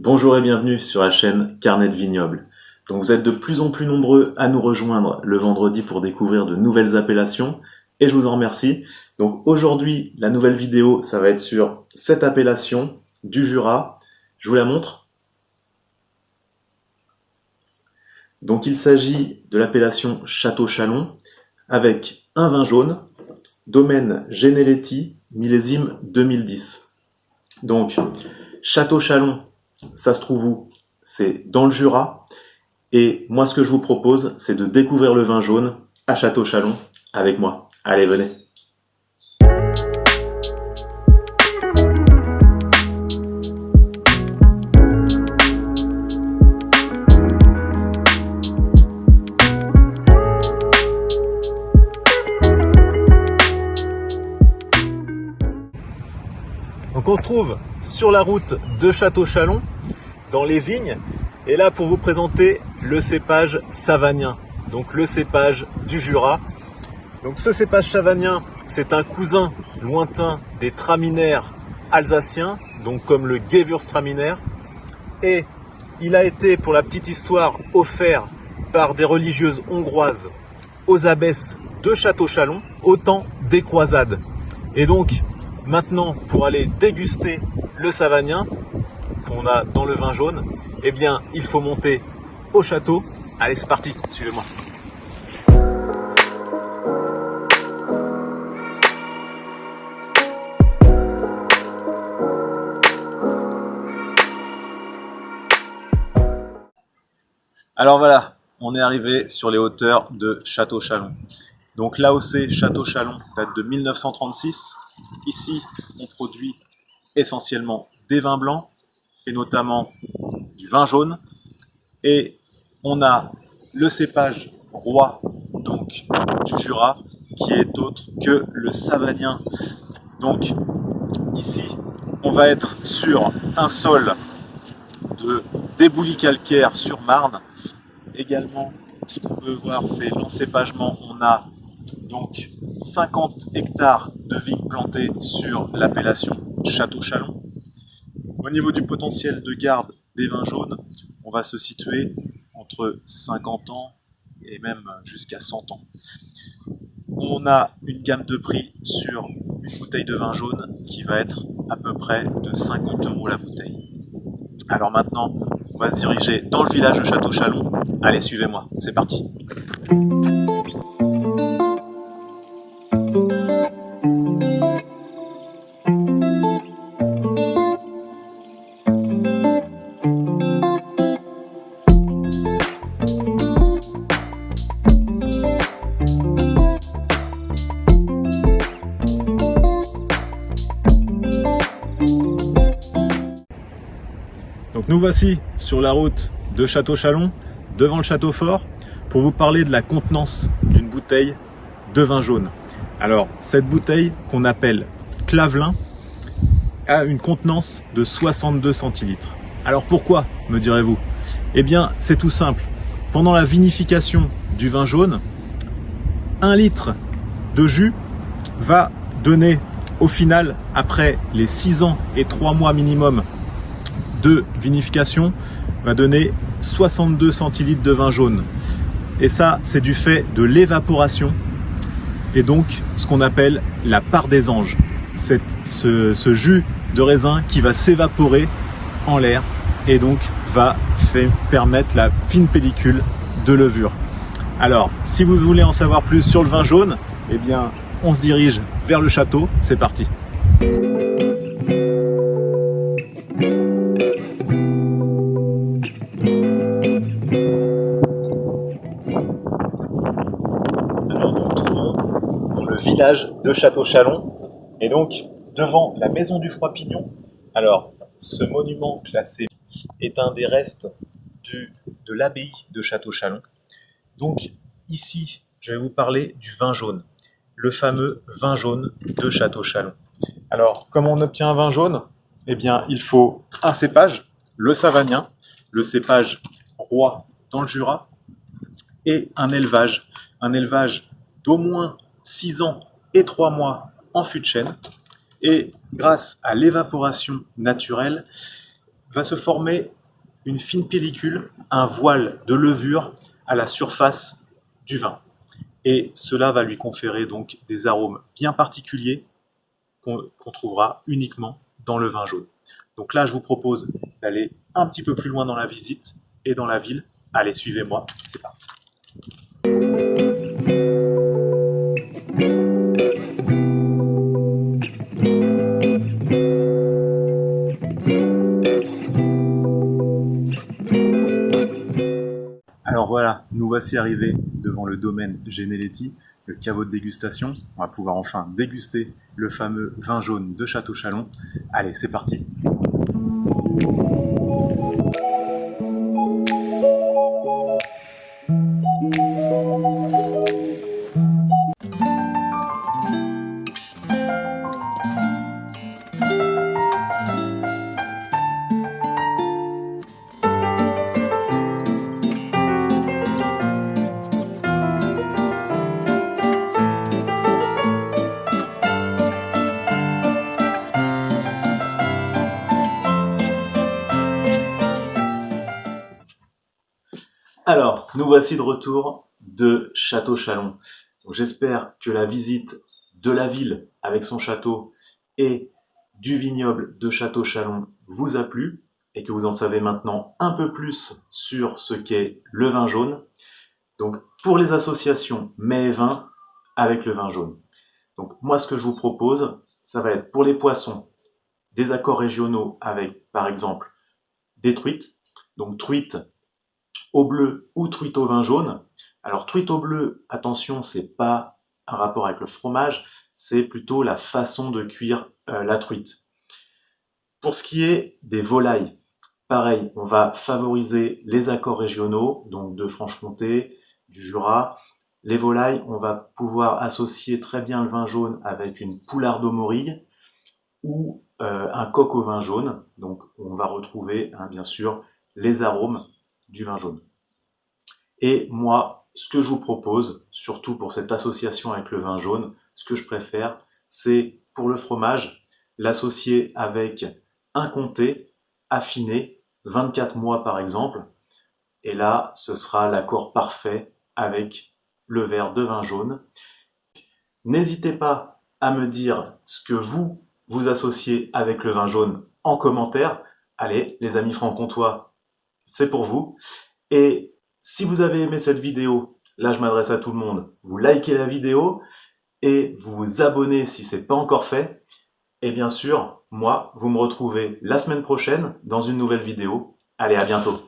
Bonjour et bienvenue sur la chaîne Carnet de Vignoble. Donc vous êtes de plus en plus nombreux à nous rejoindre le vendredi pour découvrir de nouvelles appellations et je vous en remercie. Donc aujourd'hui, la nouvelle vidéo, ça va être sur cette appellation du Jura. Je vous la montre. Donc il s'agit de l'appellation Château Chalon avec un vin jaune, domaine Geneletti, millésime 2010. Donc Château Chalon, ça se trouve où? C'est dans le Jura. Et moi, ce que je vous propose, c'est de découvrir le vin jaune à Château Chalon avec moi. Allez, venez. Donc on se trouve sur la route de Château Chalon, dans les vignes, et là pour vous présenter le cépage savagnin, donc le cépage du Jura. Donc ce cépage savagnin, c'est un cousin lointain des traminaires alsaciens, donc comme le Gewürztraminer, et il a été, pour la petite histoire, offert par des religieuses hongroises aux abbesses de Château Chalon au temps des croisades. Et donc maintenant, pour aller déguster le savagnin qu'on a dans le vin jaune, eh bien, il faut monter au château. Allez, c'est parti, suivez-moi. Alors voilà, on est arrivé sur les hauteurs de Château Chalon. Donc l'AOC Château Chalon date de 1936. Ici, on produit essentiellement des vins blancs et notamment du vin jaune. Et on a le cépage roi donc du Jura qui est autre que le savagnin. Donc ici, on va être sur un sol de déboulis calcaire sur Marne. Également, ce qu'on peut voir, c'est l'encépagement. On a donc 50 hectares de vignes plantées sur l'appellation Château Chalon. Au niveau du potentiel de garde des vins jaunes, on va se situer entre 50 ans et même jusqu'à 100 ans. On a une gamme de prix sur une bouteille de vin jaune qui va être à peu près de 50 € la bouteille. Alors maintenant, on va se diriger dans le village de Château Chalon. Allez, suivez-moi, c'est parti. Donc nous voici sur la route de Château Chalon, devant le château fort, pour vous parler de la contenance d'une bouteille de vin jaune. Alors cette bouteille qu'on appelle Clavelin a une contenance de 62 centilitres. Alors pourquoi, me direz-vous? Eh bien c'est tout simple. Pendant la vinification du vin jaune, 1 litre de jus va donner au final, après les 6 ans et 3 mois minimum de vinification, va donner 62 centilitres de vin jaune. Et ça, c'est du fait de l'évaporation et donc ce qu'on appelle la part des anges. C'est ce jus de raisin qui va s'évaporer en l'air et donc va permettre la fine pellicule de levure. Alors, si vous voulez en savoir plus sur le vin jaune, eh bien, on se dirige vers le château. C'est parti. Village de Château Chalon et donc devant la maison du Froid-Pignon. Alors ce monument classé est un des restes de l'abbaye de Château Chalon. Donc ici je vais vous parler du vin jaune, le fameux vin jaune de Château Chalon. Alors comment on obtient un vin jaune? Eh bien il faut un cépage, le savagnin, le cépage roi dans le Jura, et un élevage d'au moins 6 ans et 3 mois en fût de chêne. Et grâce à l'évaporation naturelle, va se former une fine pellicule, un voile de levure à la surface du vin. Et cela va lui conférer donc des arômes bien particuliers qu'on trouvera uniquement dans le vin jaune. Donc là, je vous propose d'aller un petit peu plus loin dans la visite et dans la ville. Allez, suivez-moi, c'est parti. Alors voilà, nous voici arrivés devant le domaine Geneletti, le caveau de dégustation. On va pouvoir enfin déguster le fameux vin jaune de Château Chalon. Allez, c'est parti. Alors, nous voici de retour de Château Chalon. J'espère que la visite de la ville avec son château et du vignoble de Château Chalon vous a plu et que vous en savez maintenant un peu plus sur ce qu'est le vin jaune. Donc, pour les associations mets et vins avec le vin jaune. Donc, moi, ce que je vous propose, ça va être pour les poissons, des accords régionaux avec, par exemple, des truites. Donc, truite au bleu ou truite au vin jaune. Alors truite au bleu, attention, c'est pas un rapport avec le fromage, c'est plutôt la façon de cuire la truite. Pour ce qui est des volailles, pareil, on va favoriser les accords régionaux, donc de Franche-Comté, du Jura. Les volailles, on va pouvoir associer très bien le vin jaune avec une poularde aux morilles ou un coq au vin jaune. Donc on va retrouver bien sûr les arômes du vin jaune. Et moi, ce que je vous propose, surtout pour cette association avec le vin jaune, ce que je préfère, c'est pour le fromage, l'associer avec un comté affiné, 24 mois par exemple. Et là, ce sera l'accord parfait avec le verre de vin jaune. N'hésitez pas à me dire ce que vous associez avec le vin jaune en commentaire. Allez, les amis franc-comtois, c'est pour vous. Et si vous avez aimé cette vidéo, là je m'adresse à tout le monde, vous likez la vidéo et vous vous abonnez si ce n'est pas encore fait. Et bien sûr, moi, vous me retrouvez la semaine prochaine dans une nouvelle vidéo. Allez, à bientôt.